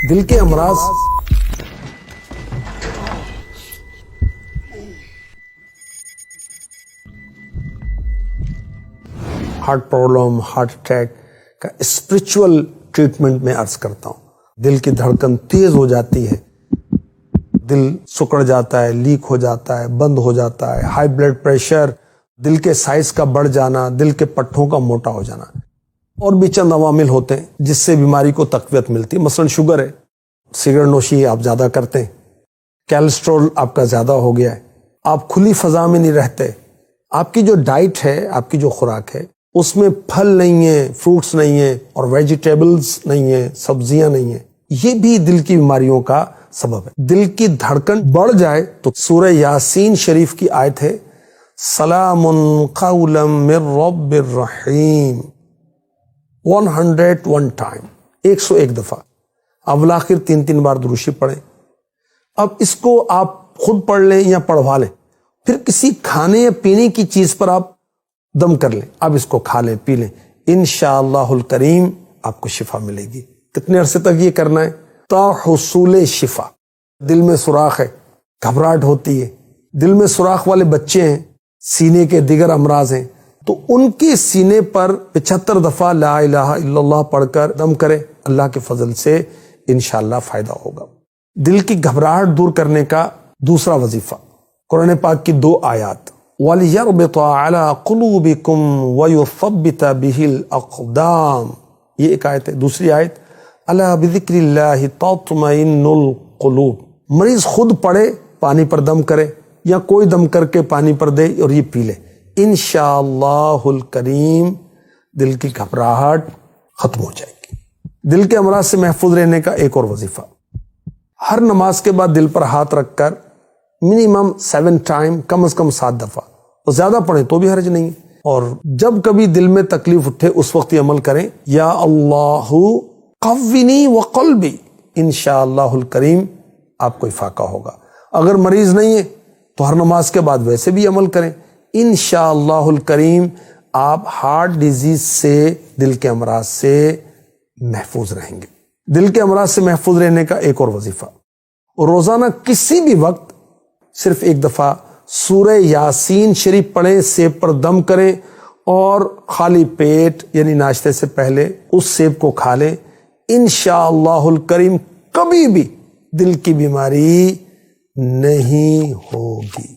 دل کے امراض ہارٹ پرابلم، ہارٹ اٹیک کا اسپرچول ٹریٹمنٹ میں عرض کرتا ہوں. دل کی دھڑکن تیز ہو جاتی ہے، دل سکڑ جاتا ہے، لیک ہو جاتا ہے، بند ہو جاتا ہے، ہائی بلڈ پریشر، دل کے سائز کا بڑھ جانا، دل کے پٹھوں کا موٹا ہو جانا، اور بھی چند عوامل ہوتے ہیں جس سے بیماری کو تقویت ملتی ہے. مثلا شوگر ہے، سگریٹ نوشی آپ زیادہ کرتے ہیں، کیلسٹرول آپ کا زیادہ ہو گیا ہے، آپ کھلی فضا میں نہیں رہتے، آپ کی جو ڈائٹ ہے، آپ کی جو خوراک ہے اس میں پھل نہیں ہیں، فروٹس نہیں ہیں، اور ویجیٹیبلز نہیں ہیں، سبزیاں نہیں ہیں، یہ بھی دل کی بیماریوں کا سبب ہے. دل کی دھڑکن بڑھ جائے تو سورہ یاسین شریف کی آیت ہے سلام قولا من رب الرحیم 101 ٹائم، 101 دفعہ. اول آخر 3 بار درود شریف پڑھیں. اب اس کو آپ خود پڑھ لیں یا پڑھوا لیں، پھر کسی کھانے یا پینے کی چیز پر آپ دم کر لیں، اب اس کو کھا لیں، پی لیں، انشاءاللہ الکریم آپ کو شفا ملے گی. کتنے عرصے تک یہ کرنا ہے؟ تا حصول شفا. دل میں سوراخ ہے، گھبراہٹ ہوتی ہے، دل میں سوراخ والے بچے ہیں، سینے کے دیگر امراض ہیں، تو ان کے سینے پر 75 دفعہ لا الہ الا اللہ پڑھ کر دم کرے، اللہ کے فضل سے انشاءاللہ فائدہ ہوگا. دل کی گھبراہٹ دور کرنے کا دوسرا وظیفہ، قرآن پاک کی 2 آیات وَلِيَرْبِطَ عَلَىٰ قُلُوبِكُمْ وَيُثَبِّتَ بِهِ الْأَقْدَامِ، یہ ایک آیت ہے. دوسری آیت أَلَا بِذِكْرِ اللَّهِ تَطْمَئِنُّ الْقُلُوبُ. مریض خود پڑھے، پانی پر دم کرے، یا کوئی دم کر کے پانی پر دے اور یہ پی لے، انشاءاللہ الکریم دل کی گھبراہٹ ختم ہو جائے گی. دل کے امراض سے محفوظ رہنے کا ایک اور وظیفہ، ہر نماز کے بعد دل پر ہاتھ رکھ کر منیمم 7 ٹائم، کم از کم 7 دفعہ، اور زیادہ پڑھیں تو بھی حرج نہیں ہے. اور جب کبھی دل میں تکلیف اٹھے اس وقت یہ عمل کریں، یا اللہ قوینی وقلبی، انشاءاللہ الکریم آپ کو افاقہ ہوگا. اگر مریض نہیں ہے تو ہر نماز کے بعد ویسے بھی عمل کریں، انشاءاللہ الکریم آپ ہارٹ ڈیزیز سے، دل کے امراض سے محفوظ رہیں گے. دل کے امراض سے محفوظ رہنے کا ایک اور وظیفہ، روزانہ کسی بھی وقت صرف 1 دفعہ سورہ یاسین شریف پڑھیں، سیب پر دم کریں، اور خالی پیٹ یعنی ناشتے سے پہلے اس سیب کو کھا لیں، انشاءاللہ الکریم کبھی بھی دل کی بیماری نہیں ہوگی.